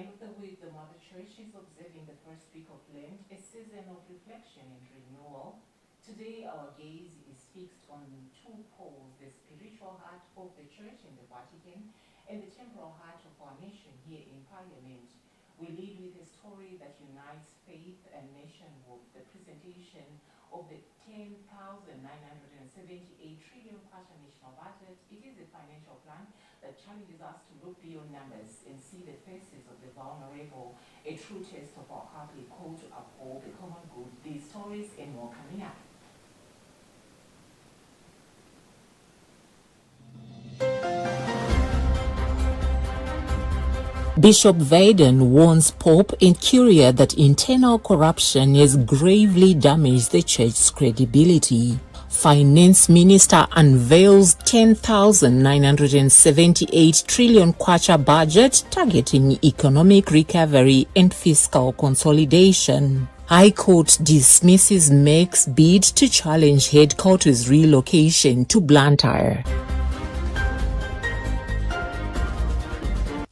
end of the week, the Mother Church is observing the first week of Lent, a season of reflection and renewal. Today, our gaze is fixed on two poles, the spiritual heart of the Church in the Vatican and the temporal heart of our nation here in Parliament. We lead with a story that unites faith and nation with the presentation of the 10,978 trillion quarter national budget. It is a financial plan that challenges us to look beyond numbers and see the faces of the vulnerable, a true test of our Catholic call to uphold the common good. These stories and more coming up. Bishop Vaden warns Pope and Curia that internal corruption has gravely damaged the Church's credibility. Finance Minister unveils 10,978 trillion kwacha budget targeting economic recovery and fiscal consolidation. High Court dismisses MEC's bid to challenge headquarters relocation to Luntha.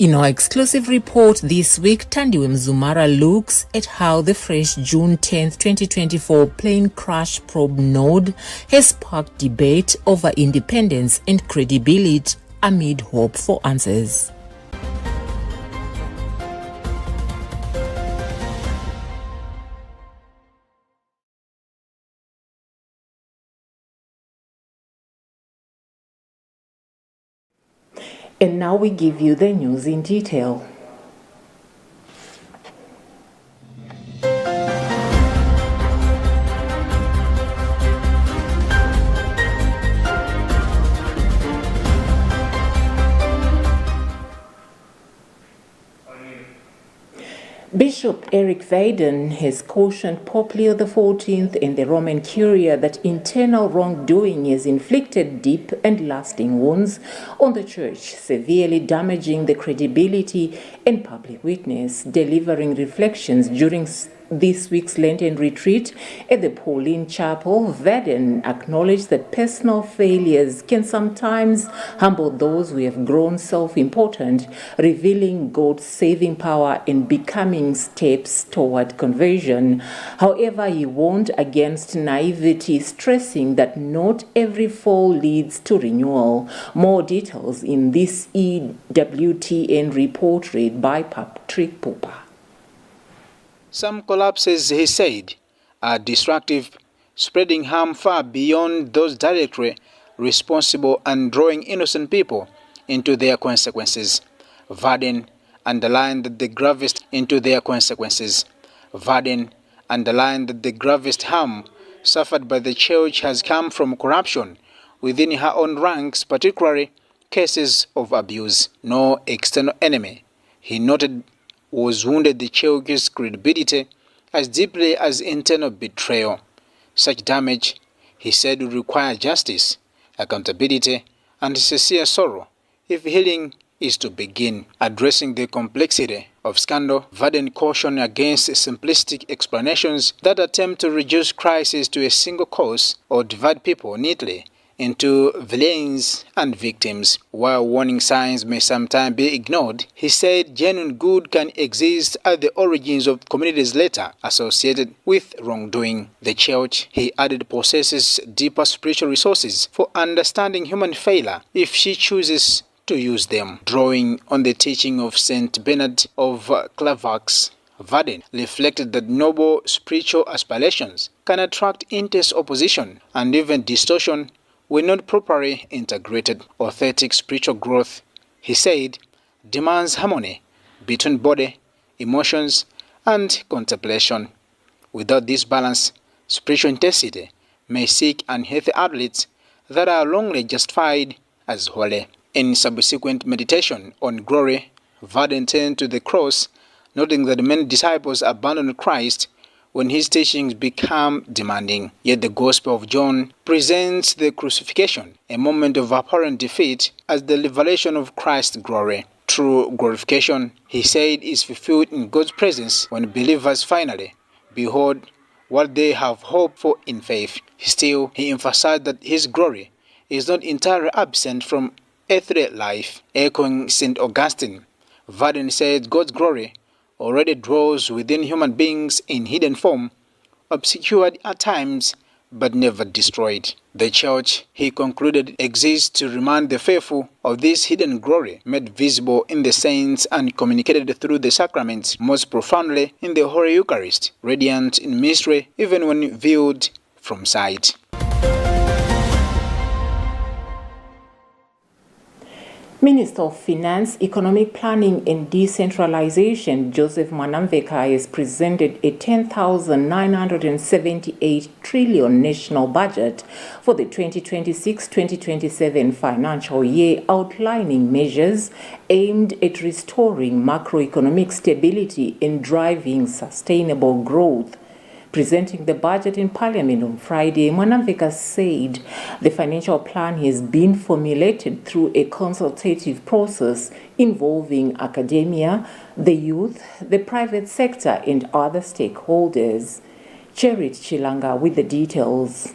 In our exclusive report this week, Tandiwe Mzumara looks at how the fresh June 10, 2024 plane crash probe node has sparked debate over independence and credibility amid hope for answers. And now we give you the news in detail. Bishop Eric Vaden has cautioned Pope Leo XIV and the Roman Curia that internal wrongdoing has inflicted deep and lasting wounds on the Church, severely damaging the credibility and public witness. Delivering reflections during this week's Lenten retreat at the Pauline Chapel, Vaden acknowledged that personal failures can sometimes humble those who have grown self-important, revealing God's saving power and becoming steps toward conversion. However, he warned against naivety, stressing that not every fall leads to renewal. More details in this EWTN report read by Patrick Popper. Some collapses, he said, are destructive, spreading harm far beyond those directly responsible and drawing innocent people into their consequences. Vaden underlined that the gravest harm suffered by the Church has come from corruption within her own ranks, particularly cases of abuse. No external enemy, he noted, was wounded the Church's credibility as deeply as internal betrayal. Such damage, he said, would require justice, accountability, and sincere sorrow if healing is to begin. Addressing the complexity of scandal, Vaden cautioned against simplistic explanations that attempt to reduce crisis to a single cause or divide people neatly into villains and victims. While warning signs may sometimes be ignored, he said genuine good can exist at the origins of communities later associated with wrongdoing. The Church, he added, possesses deeper spiritual resources for understanding human failure if she chooses to use them. Drawing on the teaching of St. Bernard of Clairvaux, Vaden reflected that noble spiritual aspirations can attract intense opposition and even distortion when not properly integrated. Authentic spiritual growth, he said, demands harmony between body, emotions, and contemplation. Without this balance, spiritual intensity may seek unhealthy outlets that are wrongly justified as holy. In subsequent meditation on glory, Vaden turned to the cross, noting that many disciples abandoned Christ when his teachings become demanding. Yet the Gospel of John presents the crucifixion, a moment of apparent defeat, as the revelation of Christ's glory. True glorification, he said, is fulfilled in God's presence when believers finally behold what they have hoped for in faith. Still, he emphasized that his glory is not entirely absent from earthly life. Echoing St. Augustine, Vaden said God's glory already dwells within human beings in hidden form, obscured at times, but never destroyed. The church, he concluded, exists to remind the faithful of this hidden glory made visible in the saints and communicated through the sacraments, most profoundly in the Holy Eucharist, radiant in mystery even when viewed from sight. Minister of Finance, Economic Planning and Decentralization, Joseph Mwanamveka, has presented a 10,978 trillion national budget for the 2026-2027 financial year, outlining measures aimed at restoring macroeconomic stability and driving sustainable growth. Presenting the budget in Parliament on Friday, Mwanamveka said the financial plan has been formulated through a consultative process involving academia, the youth, the private sector, and other stakeholders. Cherit Chilanga with the details.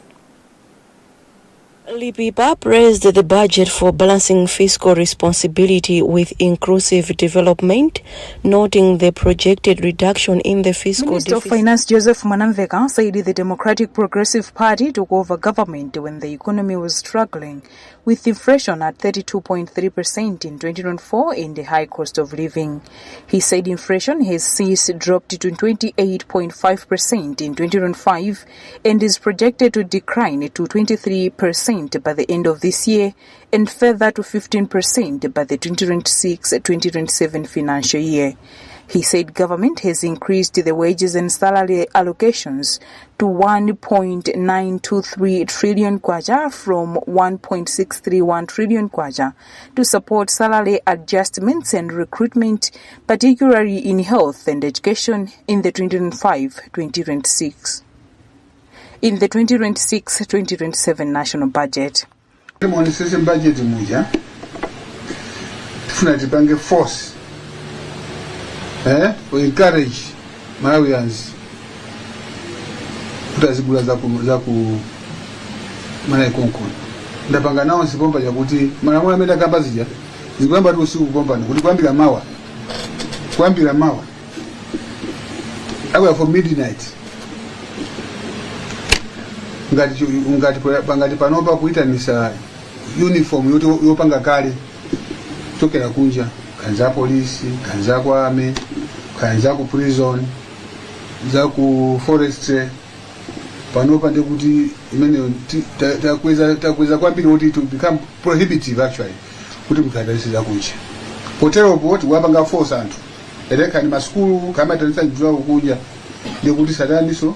Lipipa praised the budget for balancing fiscal responsibility with inclusive development, noting the projected reduction in the fiscal Minister deficit. of Finance Joseph Mwanamveka said the Democratic Progressive Party took over government when the economy was struggling, with inflation at 32.3% in 2024 and the high cost of living. He said inflation has since dropped to 28.5% in 2025 and is projected to decline to 23% by the end of this year and further to 15% by the 2026-2027 financial year. He said government has increased the wages and salary allocations to 1.923 trillion kwacha from 1.631 trillion kwacha to support salary adjustments and recruitment, particularly in health and education in the 2025-2026. In the 2026-2027 national budget. Monetization budget muja tufuna tipange force we encourage Malawians kutazigula za ku mana ikonkoni ndapanga nawo sipomba chakuti malamulo amene kamba zija zikwamba ndi usiku kupomba kuti kwambira mawa akwa for midnight ngati panopa kuitanisa uniform yopanga kale chokera kunja kanza polisi kanza kwa army kanza ku prison za ku forestry panopa ndekuti imene takweza kwambiri kuti to become prohibitive actually kuti mukadalisi za kunja potero poti wapanga force anthu ereka ni maskulu kama tanisa njua kunja ndekuti sadaniso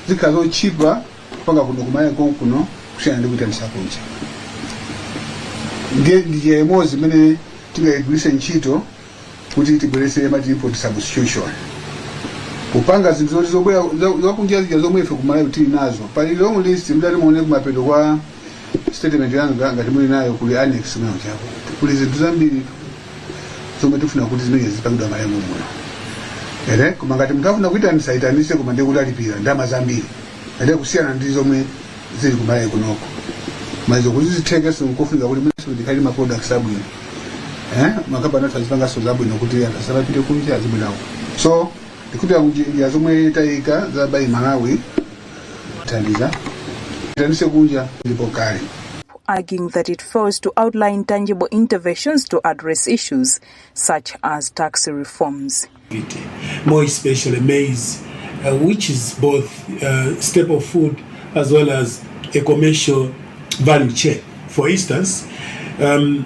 zikazo chipa panga kuno kumaya kuno kushana ndikuitanisa kunja ndiye mozi mene tingaigwisa nchito kuti tibwerese mati import substitution kupanga zinthu zobwera zakunja zija zomwe ife kumalawi tili nazo pali long list mdali muone kumapeto kwa statement yanga ngati muli nayo kuli annex mwa chako kuli zinthu zambiri zomwe tifuna kuti zimene zipangidwa malawi muno koma ngati mtafuna kuitanisa itanise koma ndikutalipira ndama zambiri kusiyana ndi zomwe zili kumalawi kunoko mazo kuti zitheke sinkufunika kuti mweso ndikhali ma products abwino makabana tazipanga so zabwino kuti asapite kunja azibwinawo so ndikuti njira zomwe tayika za bai Malawi tandize kunja ndipo kale, arguing that it fails to outline tangible interventions to address issues such as tax reforms. More especially maize, which is both staple food as well as a commercial value chain. For instance, the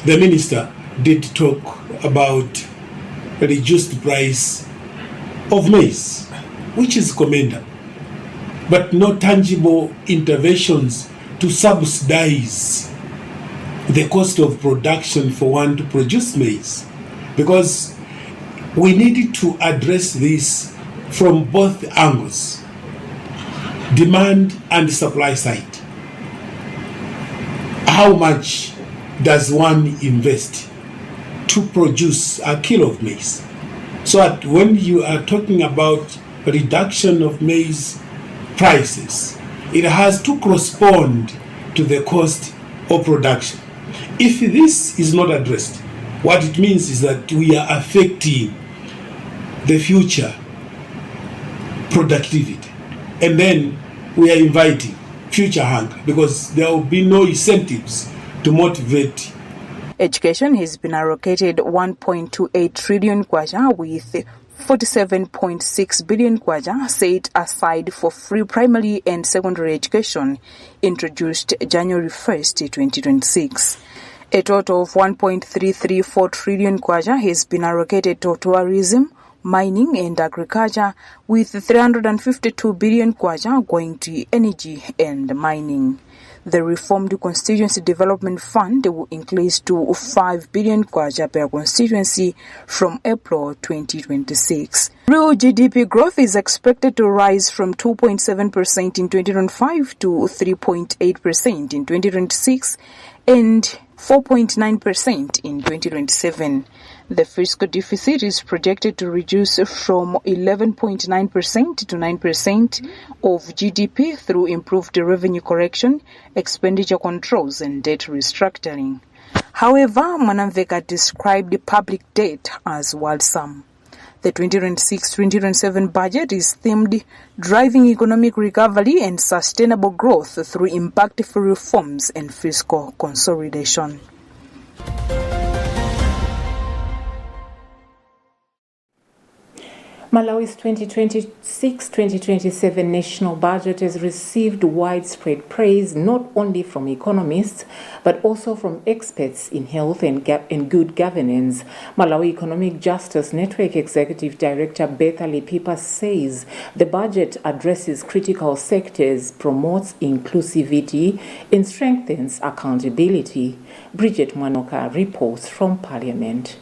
minister did talk about a reduced price of maize, which is commendable, but no tangible interventions to subsidize the cost of production for one to produce maize, because we need to address this from both angles, demand and supply side. How much does one invest to produce a kilo of maize? So that when you are talking about reduction of maize prices, it has to correspond to the cost of production. If this is not addressed, what it means is that we are affecting the future productivity. And then we are inviting future hunger because there will be no incentives to motivate. Education has been allocated 1.28 trillion kwacha with 47.6 billion kwacha set aside for free primary and secondary education, introduced January 1st, 2026. A total of 1.334 trillion kwacha has been allocated to tourism, mining and agriculture, with 352 billion kwacha going to energy and mining. The reformed Constituency Development Fund will increase to 5 billion kwacha per constituency from April 2026. Real GDP growth is expected to rise from 2.7% in 2025 to 3.8% in 2026 and 4.9% in 2027. The fiscal deficit is projected to reduce from 11.9% to 9% of GDP through improved revenue collection, expenditure controls, and debt restructuring. However, Mwanamveka described the public debt as worrisome. The 2026-2027 budget is themed driving economic recovery and sustainable growth through impactful reforms and fiscal consolidation. Malawi's 2026-2027 national budget has received widespread praise not only from economists but also from experts in health and good governance. Malawi Economic Justice Network Executive Director Bethany Pipa says the budget addresses critical sectors, promotes inclusivity and strengthens accountability. Bridget Mwanoka reports from Parliament.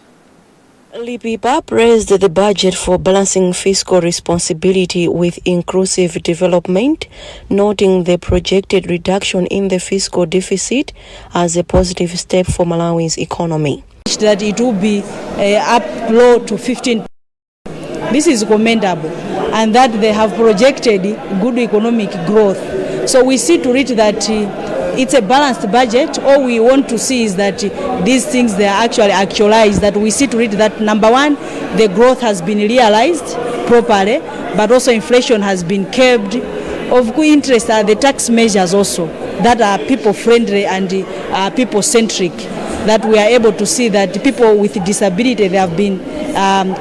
Lipipa praised the budget for balancing fiscal responsibility with inclusive development, noting the projected reduction in the fiscal deficit as a positive step for Malawi's economy. That it will be up low to 15%. This is commendable, and that they have projected good economic growth. So we see to it that it's a balanced budget. All we want to see is that these things, they are actually actualized, that we see to it that, number one, the growth has been realized properly, but also inflation has been curbed. Of good interest are the tax measures also that are people-friendly and people-centric, that we are able to see that people with disability, they have been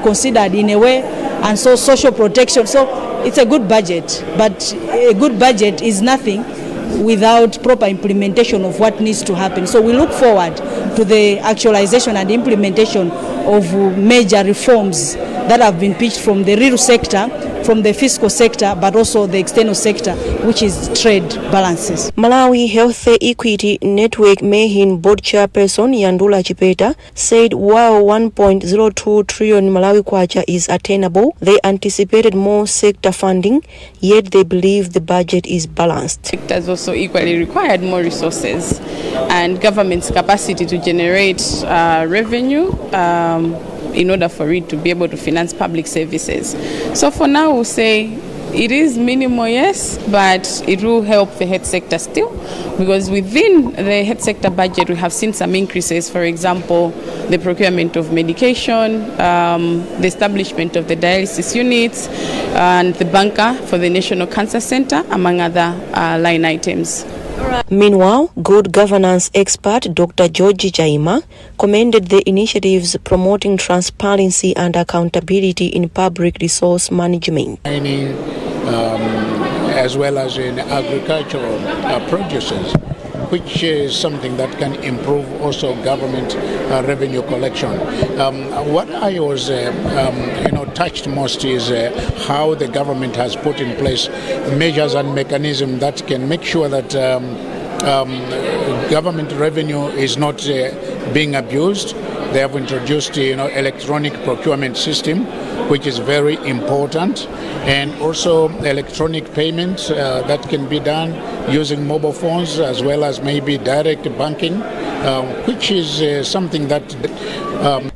considered in a way, and so social protection. So it's a good budget, but a good budget is nothing without proper implementation of what needs to happen. So we look forward to the actualization and implementation of major reforms that have been pitched from the real sector, from the fiscal sector, but also the external sector, which is trade balances. Malawi Health Equity Network Mehin Board Chairperson Yandula Chipeta said while 1.02 trillion Malawi kwacha is attainable, they anticipated more sector funding, yet they believe the budget is balanced. Sectors also equally required more resources and government's capacity to generate revenue in order for it to be able to finance public services. So for now, we'll say it is minimal, yes, but it will help the health sector still, because within the health sector budget, we have seen some increases. For example, the procurement of medication, the establishment of the dialysis units, and the banker for the National Cancer Center, among other line items. Meanwhile, good governance expert Dr. George Jaima commended the initiatives promoting transparency and accountability in public resource management. As well as in agricultural producers, which is something that can improve also government revenue collection. What I was touched most is how the government has put in place measures and mechanisms that can make sure that government revenue is not being abused. They have introduced electronic procurement system, which is very important, and also electronic payments that can be done using mobile phones, as well as maybe direct banking which is something that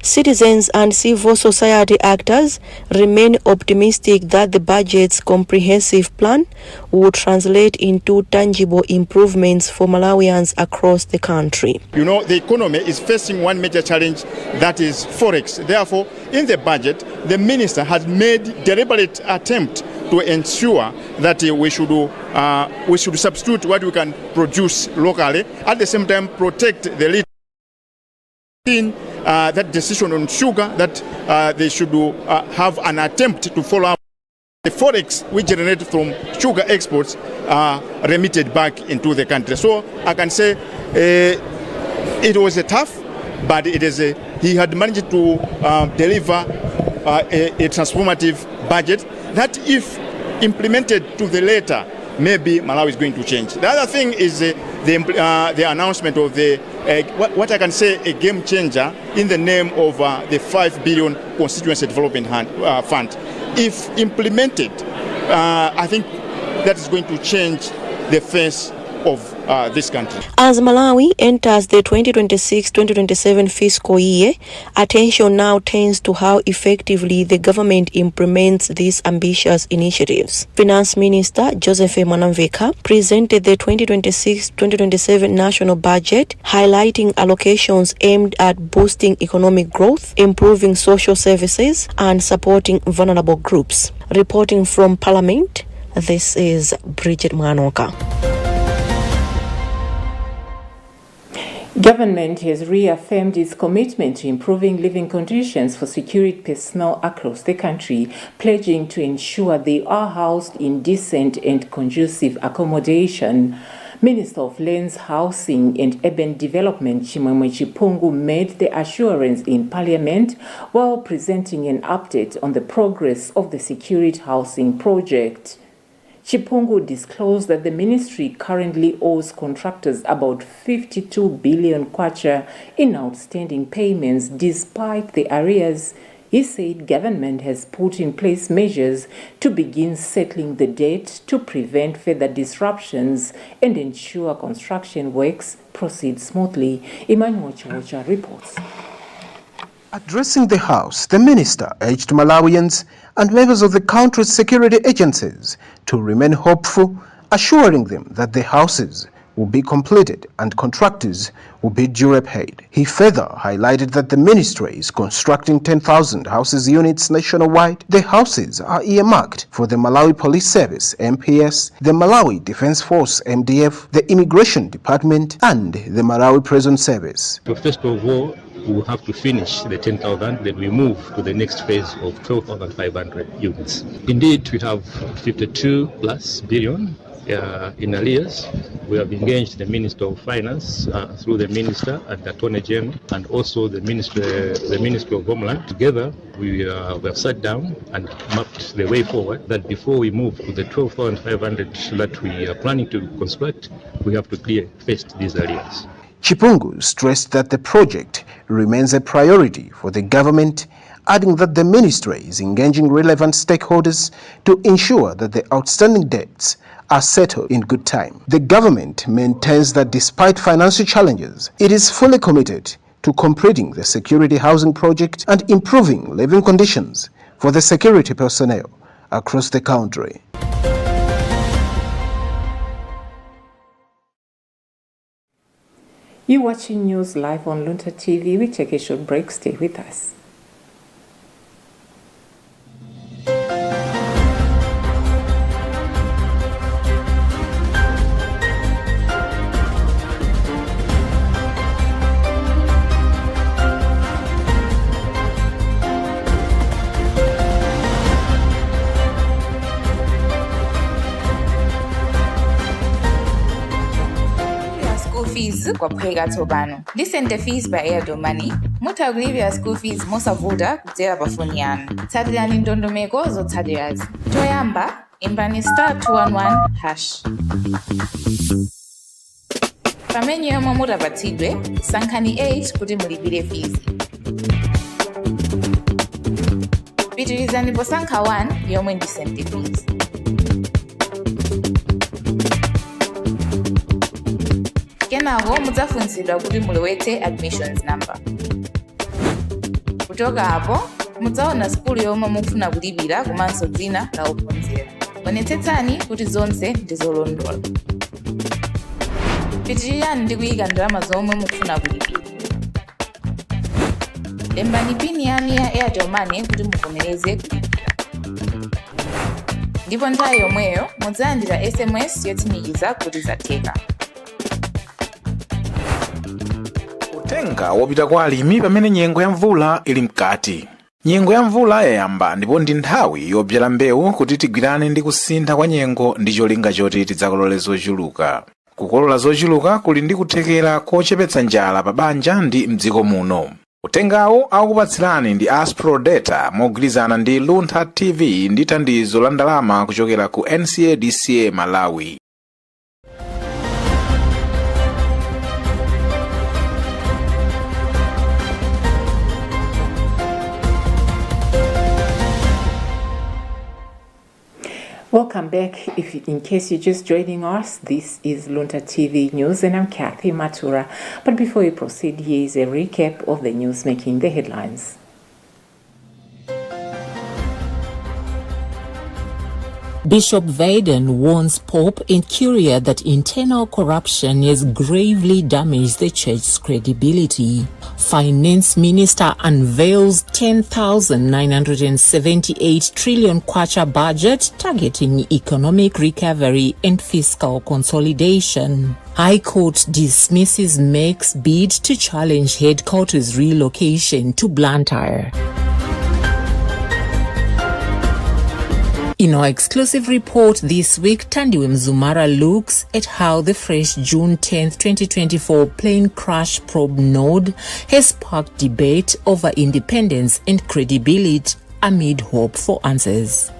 Citizens and civil society actors remain optimistic that the budget's comprehensive plan will translate into tangible improvements for Malawians across the country. You know, the economy is facing one major challenge, that is forex. Therefore, in the budget, the minister has made deliberate attempt to ensure that we should substitute what we can produce locally, at the same time protect the lead in that decision on sugar, that they should have an attempt to follow up the forex we generate from sugar exports remitted back into the country. So I can say it was a tough, but he had managed to deliver a transformative budget that, if implemented to the letter, maybe Malawi is going to change. The other thing is the announcement of what I can say a game changer in the name of the 5 billion Constituency Development Fund. If implemented, I think that is going to change the face of this country. As Malawi enters the 2026-2027 fiscal year, attention now turns to how effectively the government implements these ambitious initiatives. Finance Minister Joseph Mwanamveka presented the 2026-2027 national budget, highlighting allocations aimed at boosting economic growth, improving social services, and supporting vulnerable groups. Reporting from Parliament, this is Bridget Mwanoka. Government has reaffirmed its commitment to improving living conditions for security personnel across the country, pledging to ensure they are housed in decent and conducive accommodation. Minister of Lands, Housing and Urban Development Chimwemwe Chipungu made the assurance in Parliament while presenting an update on the progress of the security housing project. Chipungu disclosed that the ministry currently owes contractors about 52 billion kwacha in outstanding payments despite the arrears. He said government has put in place measures to begin settling the debt to prevent further disruptions and ensure construction works proceed smoothly. Emmanuel Chiwocha reports. Addressing the House, the minister urged Malawians and members of the country's security agencies to remain hopeful, assuring them that the houses will be completed and contractors will be duly paid. He further highlighted that the ministry is constructing 10,000 houses units nationwide. The houses are earmarked for the Malawi Police Service (MPS), the Malawi Defense Force (MDF), the Immigration Department, and the Malawi Prison Service. So first of all, we will have to finish the 10,000, then we move to the next phase of 12,500 units. Indeed, we have 52 plus billion in arrears. We have engaged the Minister of Finance through the Minister and the Attorney General, and also the Ministry of Homeland. Together, we have sat down and mapped the way forward, that before we move to the 12,500 that we are planning to construct, we have to clear first these arrears. Chipungu stressed that the project remains a priority for the government, adding that the ministry is engaging relevant stakeholders to ensure that the outstanding debts are settled in good time. The government maintains that despite financial challenges, it is fully committed to completing the security housing project and improving living conditions for the security personnel across the country. You're watching news live on Luntha TV. We take a short break. Stay with us. Kwapheka tsopano. Listen to fees by Airdo Money. Mutakulipira school fees mosavuta kudzera pa foni yanu. Tsatirani ndondomeko zotsatirazi. Choyamba, imbani *211#. Pamene yomwe mutapatsidwe, sankhani 8 kuti mulipire fees. Pitirizani posankha 1 yomwe ndi sente fees. kenako mudzafunsidwa kuti mulowetse admissions number. Kuchoka apo mudzaona skulu yomwe mukufuna kulipira komanso dzina la ophunzira. Onetsetsani kuti zonse ndizolondola. Pitirirani ndi kuyika ndalama zomwe mukufuna kulipira. Lembani pini yanu ya Airtel Money kuti muvomereze kulipira. Ndipo nthawi yomweyo mudzalandira SMS yotsimikiza kuti zatheka. Utenga wopita kwa alimi pamene nyengo ya mvula ili mkati. Nyengo ya mvula yayamba ndipo ndi nthawi yobyala mbewu kuti tigwirane ndi kusintha kwa nyengo ndi cholinga choti tidzakolole zochuluka. Kukolola zochuluka kuli ndi kuthekera kochepetsa njala pa banja ndi mdziko muno. Utengawo akupatsirani ndi Aspro Data mogwirizana ndi Luntha TV ndi thandizo la ndalama kuchokera ku NCADCA Malawi. Welcome back. In case you're just joining us, this is Luntha TV News and I'm Kathy Matura. But before we proceed, here is a recap of the news making the headlines. Bishop Vaden warns Pope and Curia that internal corruption has gravely damaged the church's credibility. Finance Minister unveils 10,978 trillion kwacha budget targeting economic recovery and fiscal consolidation. High Court dismisses MEC's bid to challenge headquarters relocation to Blantyre. In our exclusive report this week, Tandiwe Mzumara looks at how the fresh June 10, 2024 plane crash probe node has sparked debate over independence and credibility amid hope for answers.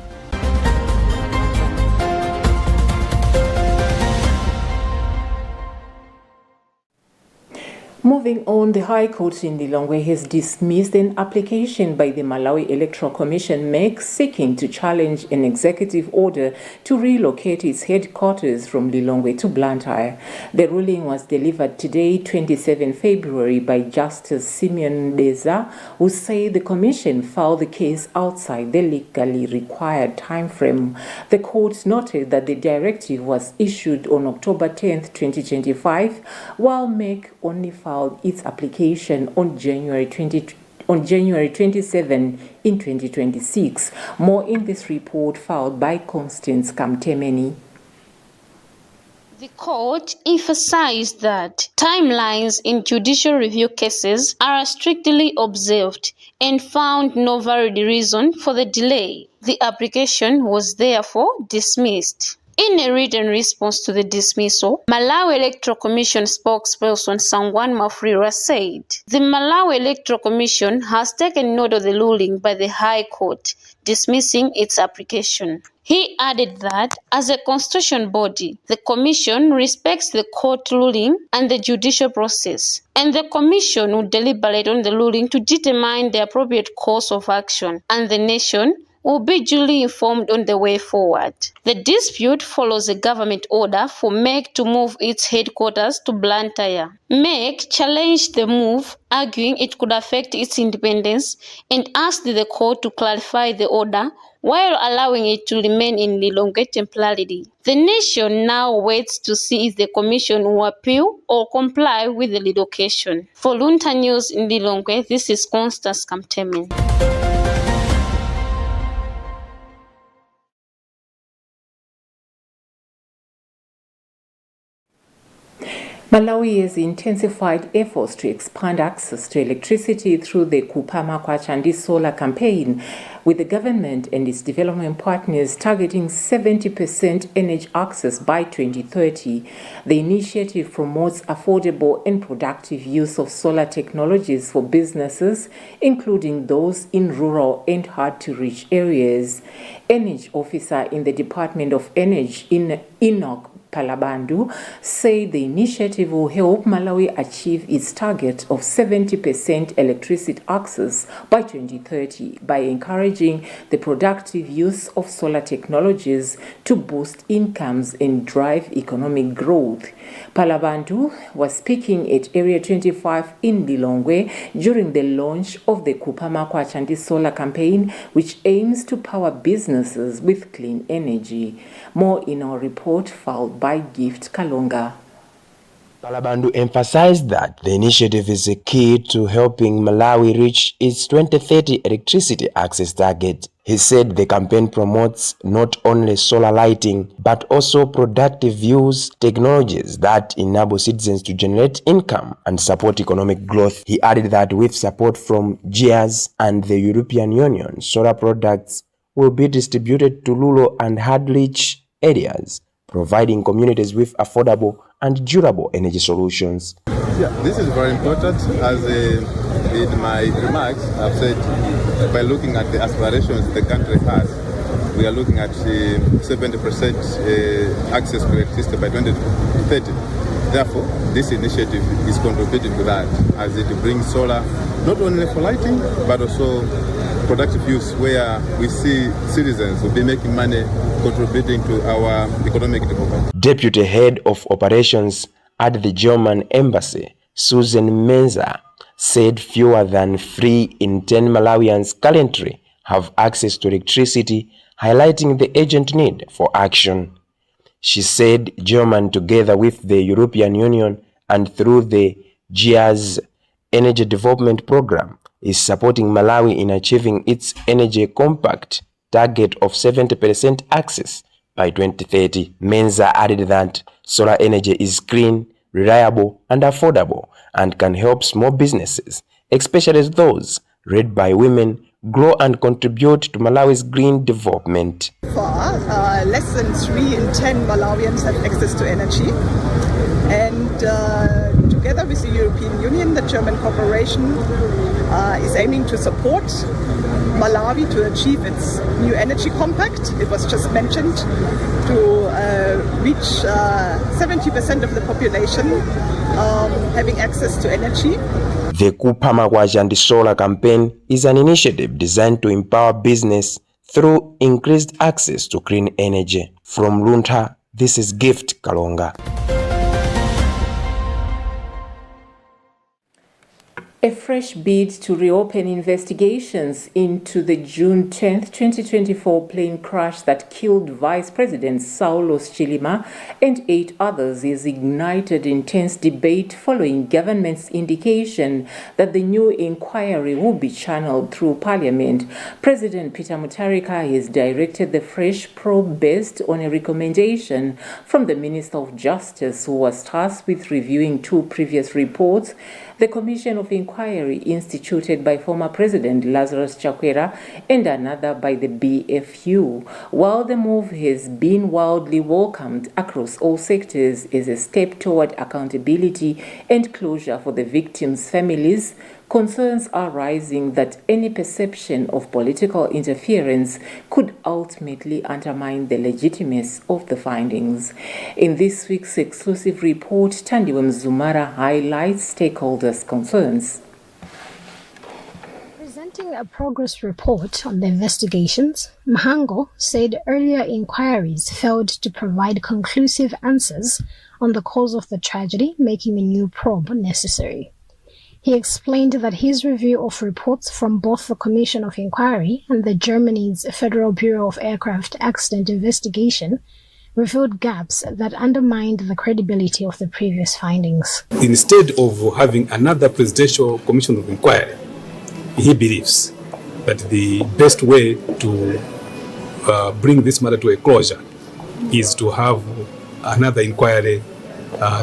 Moving on, the High Court in Lilongwe has dismissed an application by the Malawi Electoral Commission MEC seeking to challenge an executive order to relocate its headquarters from Lilongwe to Blantyre. The ruling was delivered today, 27 February, by Justice Simeon Deza, who said the Commission filed the case outside the legally required timeframe. The court noted that the directive was issued on October 10, 2025, while MEC only filed its application on January 27 in 2026. More in this report filed by Constance Kamtemeni. The court emphasized that timelines in judicial review cases are strictly observed and found no valid reason for the delay. The application was therefore dismissed. In a written response to the dismissal, Malawi Electoral Commission spokesperson Sangwan Mafrira said, "The Malawi Electoral Commission has taken note of the ruling by the High Court, dismissing its application." He added that, as a constitutional body, the Commission respects the court ruling and the judicial process, and the Commission will deliberate on the ruling to determine the appropriate course of action, and the nation will be duly informed on the way forward. The dispute follows a government order for MEC to move its headquarters to Blantyre. MEC challenged the move, arguing it could affect its independence, and asked the court to clarify the order while allowing it to remain in Lilongwe temporarily. The nation now waits to see if the Commission will appeal or comply with the relocation. For Luntha News in Lilongwe, this is Constance Kamtemen. Malawi has intensified efforts to expand access to electricity through the Kupama Kwachandi solar campaign, with the government and its development partners targeting 70% energy access by 2030. The initiative promotes affordable and productive use of solar technologies for businesses, including those in rural and hard-to-reach areas. Energy officer in the Department of Energy, Enoch Palabandu said the initiative will help Malawi achieve its target of 70% electricity access by 2030 by encouraging the productive use of solar technologies to boost incomes and drive economic growth. Palabandu was speaking at Area 25 in Lilongwe during the launch of the Kupama Chandi Solar Campaign, which aims to power businesses with clean energy. More in our report filed by Gift Kalonga. Palabandu emphasized that the initiative is a key to helping Malawi reach its 2030 electricity access target. He said the campaign promotes not only solar lighting, but also productive use technologies that enable citizens to generate income and support economic growth. He added that with support from GIAS and the European Union, solar products will be distributed to rural and hard-reach areas, providing communities with affordable and durable energy solutions. Yeah, this is very important. As in my remarks, I've said by looking at the aspirations the country has, we are looking at 70% access to electricity by 2030. Therefore, this initiative is contributing to that, as it brings solar not only for lighting but also productive use, where we see citizens will be making money contributing to our economic development. Deputy Head of Operations at the German Embassy, Susan Menza, said fewer than 3 in 10 Malawians currently have access to electricity, highlighting the urgent need for action. She said Germany, together with the European Union and through the GIAS Energy Development Program, is supporting Malawi in achieving its energy compact target of 70% access by 2030. Menza added that solar energy is clean, reliable, and affordable, and can help small businesses, especially those led by women, grow and contribute to Malawi's green development. Far, less than 3 in 10 Malawians have access to energy, and together with the European Union, the German corporation is aiming to support Malawi to achieve its new energy compact. It was just mentioned, to reach 70% of the population having access to energy. The Kupama Chandi Solar Campaign is an initiative designed to empower business through increased access to clean energy. From Luntha, this is Gift Kalonga. A fresh bid to reopen investigations into the June 10, 2024 plane crash that killed Vice President Saulos Chilima and 8 others is ignited intense debate following government's indication that the new inquiry will be channeled through Parliament. President Peter Mutharika has directed the fresh probe based on a recommendation from the Minister of Justice, who was tasked with reviewing 2 previous reports. The Commission of Inquiry instituted by former President Lazarus Chakwera and another by the BFU. While the move has been widely welcomed across all sectors as a step toward accountability and closure for the victims' families, concerns are rising that any perception of political interference could ultimately undermine the legitimacy of the findings. In this week's exclusive report, Tandiwe Mzumara highlights stakeholders' concerns. Presenting a progress report on the investigations, Mhango said earlier inquiries failed to provide conclusive answers on the cause of the tragedy, making a new probe necessary. He explained that his review of reports from both the Commission of Inquiry and the Germany's Federal Bureau of Aircraft Accident Investigation revealed gaps that undermined the credibility of the previous findings. Instead of having another Presidential Commission of Inquiry, he believes that the best way to bring this matter to a closure is to have another inquiry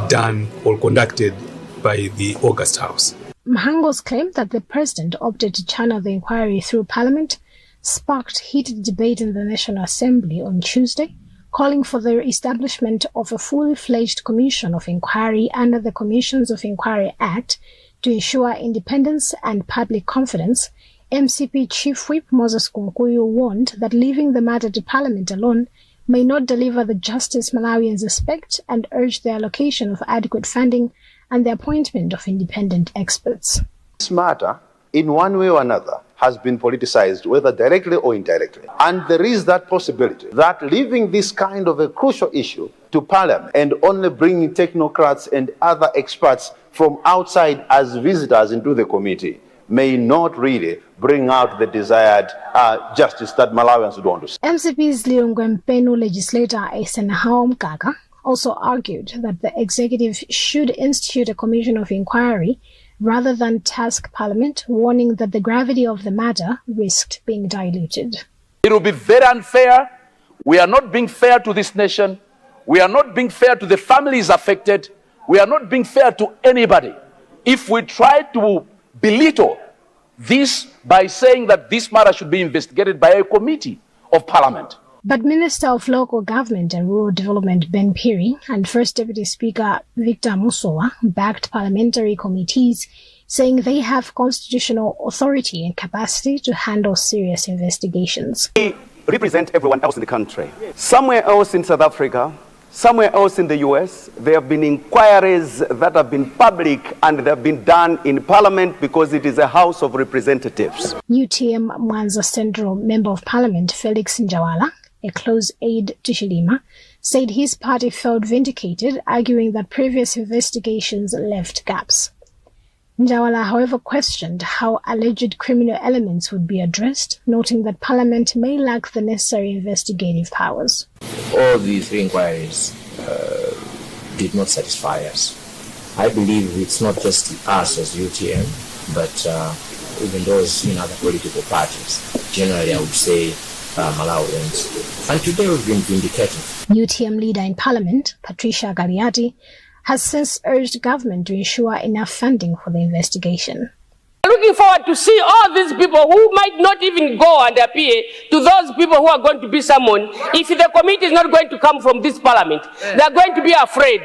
done or conducted by the August House. Mhango's claim that the President opted to channel the inquiry through Parliament sparked heated debate in the National Assembly on Tuesday, calling for the establishment of a fully-fledged Commission of Inquiry under the Commissions of Inquiry Act to ensure independence and public confidence. MCP Chief Whip Moses Kunkuyu warned that leaving the matter to Parliament alone may not deliver the justice Malawians expect and urge the allocation of adequate funding and the appointment of independent experts. This matter, in one way or another, has been politicized, whether directly or indirectly. And there is that possibility that leaving this kind of a crucial issue to Parliament and only bringing technocrats and other experts from outside as visitors into the committee may not really bring out the desired justice that Malawians would want to see. MCP's Lilongwe Mpenu legislator Esenhao Mkaka also argued that the executive should institute a commission of inquiry rather than task Parliament, warning that the gravity of the matter risked being diluted. It will be very unfair. We are not being fair to this nation. We are not being fair to the families affected. We are not being fair to anybody if we try to belittle this by saying that this matter should be investigated by a committee of Parliament. But Minister of Local Government and Rural Development Ben Piri and First Deputy Speaker Victor Musowa backed parliamentary committees, saying they have constitutional authority and capacity to handle serious investigations. We represent everyone else in the country. Somewhere else in South Africa, somewhere else in the US, there have been inquiries that have been public and they have been done in Parliament because it is a House of Representatives. UTM Mwanza Central Member of Parliament Felix Njawala, a close aide to Chilima, said his party felt vindicated, arguing that previous investigations left gaps. Njawala, however, questioned how alleged criminal elements would be addressed, noting that Parliament may lack the necessary investigative powers. All these three inquiries did not satisfy us. I believe it's not just us as UTM, but even those in other political parties. Generally, I would say Malawians. And today we've been vindicated. UTM leader in Parliament, Patricia Galiati, has since urged government to ensure enough funding for the investigation. Looking forward to see all these people who might not even go and appear to those people who are going to be summoned. If the committee is not going to come from this Parliament, they are going to be afraid.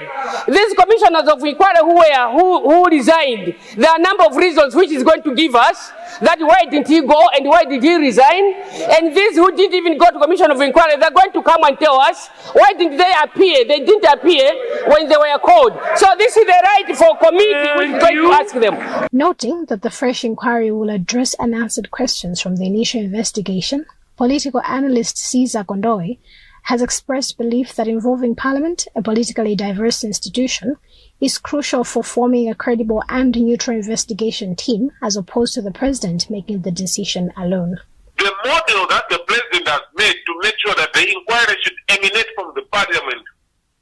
These commissioners of inquiry who resigned, there are a number of reasons which is going to give us that why didn't he go and why did he resign? And these who didn't even go to commission of inquiry, they're going to come and tell us why didn't they appear? They didn't appear when they were called. So this is the right for committee which is going to ask them. Noting that the fresh inquiry will address unanswered questions from the initial investigation, political analyst Caesar Kondoe has expressed belief that involving Parliament, a politically diverse institution, is crucial for forming a credible and neutral investigation team as opposed to the President making the decision alone. The model that the President has made to make sure that the inquiry should emanate from the Parliament.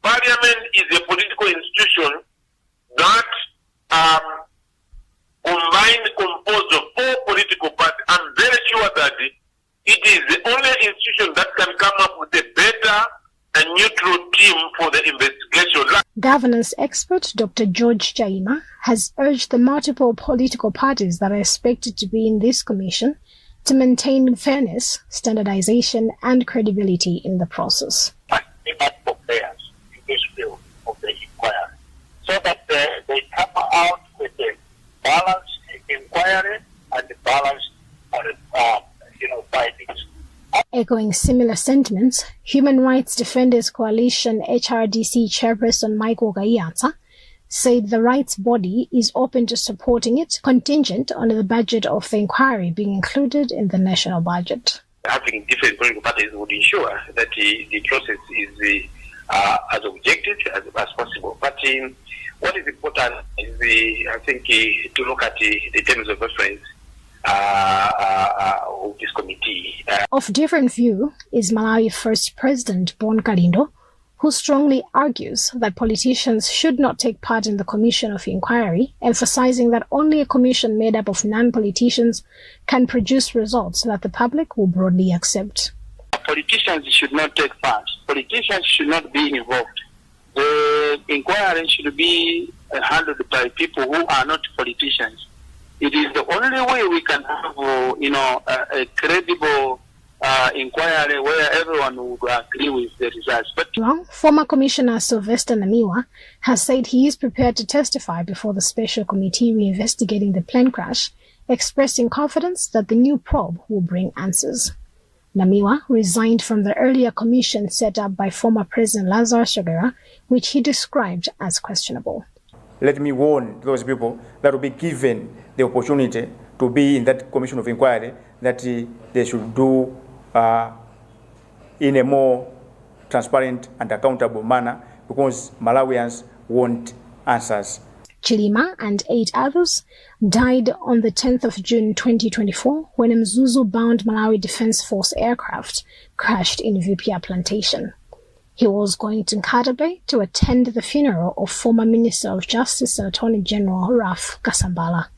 Parliament is a political institution that composed of four political parties. I'm very sure that it is the only institution that can come up with a better and neutral team for the investigation. Governance expert Dr. George Chaima has urged the multiple political parties that are expected to be in this commission to maintain fairness, standardization, and credibility in the process. For players in this field of the inquiry, so that they come out with a balanced inquiry and balanced findings. Echoing similar sentiments, Human Rights Defenders Coalition HRDC chairperson Michael Gaiata said the rights body is open to supporting it, contingent on the budget of the inquiry being included in the national budget. Having different political parties would ensure that the process is as objective as possible. But what is important is, I think, to look at the terms of reference of this committee. Of different view is Malawi First President Bon Kalindo, who strongly argues that politicians should not take part in the commission of inquiry, emphasizing that only a commission made up of non-politicians can produce results that the public will broadly accept. Politicians should not take part. Politicians should not be involved. The inquiry should be handled by people who are not politicians. It is the only way we can have, a credible inquiry where everyone would agree with the results. But former Commissioner Sylvester Namiwa has said he is prepared to testify before the special committee reinvestigating the plane crash, expressing confidence that the new probe will bring answers. Namiwa resigned from the earlier commission set up by former President Lazarus Chakwera, which he described as questionable. Let me warn those people that will be given the opportunity to be in that commission of inquiry that they should do in a more transparent and accountable manner, because Malawians want answers. Chilima and 8 others died on the 10th of June 2024 when a Mzuzu-bound Malawi Defense Force aircraft crashed in Vipia Plantation. He was going to Nkata Bay to attend the funeral of former Minister of Justice and Attorney General Raf Kasambala.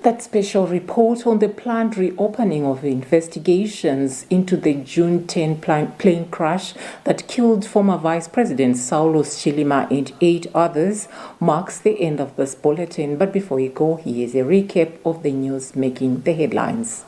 That special report on the planned reopening of investigations into the June 10 plane crash that killed former Vice President Saulos Chilima and 8 others marks the end of this bulletin. But before we go, here's a recap of the news making the headlines.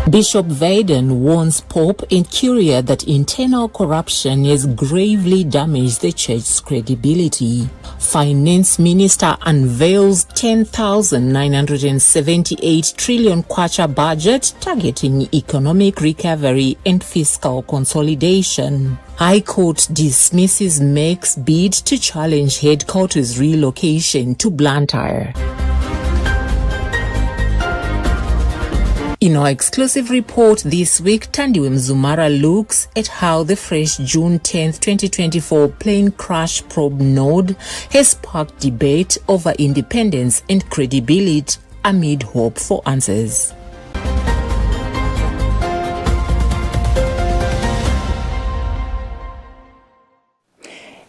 Bishop Vaden warns Pope and Curia that internal corruption has gravely damaged the church's credibility. Finance Minister unveils 10,978 trillion kwacha budget targeting economic recovery and fiscal consolidation. High Court dismisses MEC's bid to challenge headquarters relocation to Blantyre. In our exclusive report this week, Tandiwe Mzumara looks at how the fresh June 10, 2024 plane crash probe node has sparked debate over independence and credibility amid hope for answers.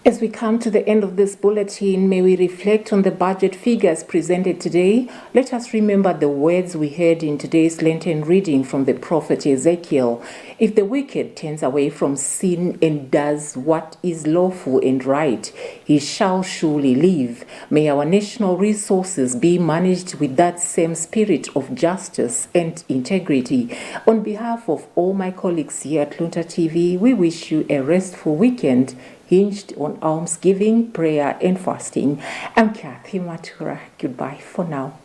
As we come to the end of this bulletin, may we reflect on the budget figures presented today. Let us remember the words we heard in today's Lenten reading from the prophet Ezekiel. If the wicked turns away from sin and does what is lawful and right, he shall surely live. May our national resources be managed with that same spirit of justice and integrity. On behalf of all my colleagues here at Luntha TV, we wish you a restful weekend hinged on almsgiving, prayer, and fasting. I'm Kathy Matura. Goodbye for now.